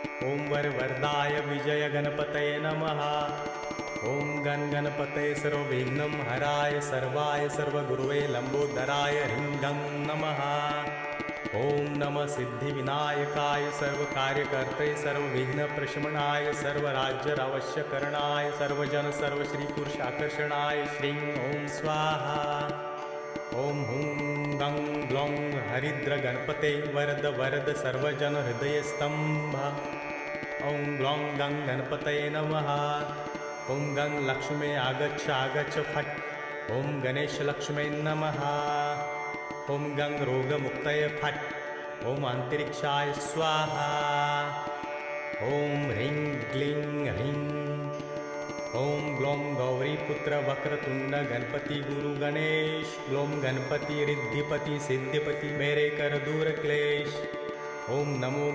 ओम वरवरदाय विजय गणपतये नमः। ओम गणपतये सर्वविघ्नं हराय सर्वाय सर्वगुरुवे लंबोदराय ह्रीं गं नमः। ओम नमः सिद्धिविनायकाय सर्वकार्यकर्ते सर्वविघ्नप्रशमनाय सर्वराज्यावश्यकरणाय सर्वजन सर्वश्रीपुरुषाकर्षणाय श्रीं ओम स्वाहा। ओम हुं गं ग्लौं हरिद्र गणपते वरद वरद सर्वजन हृदय स्तंभ। ओम ग्लौं गं गणपतये नमः। ओम गं लक्ष्मे आगच्छ आगच्छ फट्। ओम गणेश लक्ष्मे नमः। ओम गं रोगमुक्तये फट्। ओम अंतरिक्षाय स्वाहा। ओम ह्रीं क्लीं ह्रीं। ओम ग्लौं गौरीपुत्र वक्रतुंड गणपति गुरु गणेश। ग्लौं गणपति रिद्धिपति सिद्धिपति मेरे कर दूर क्लेश। ओम नमो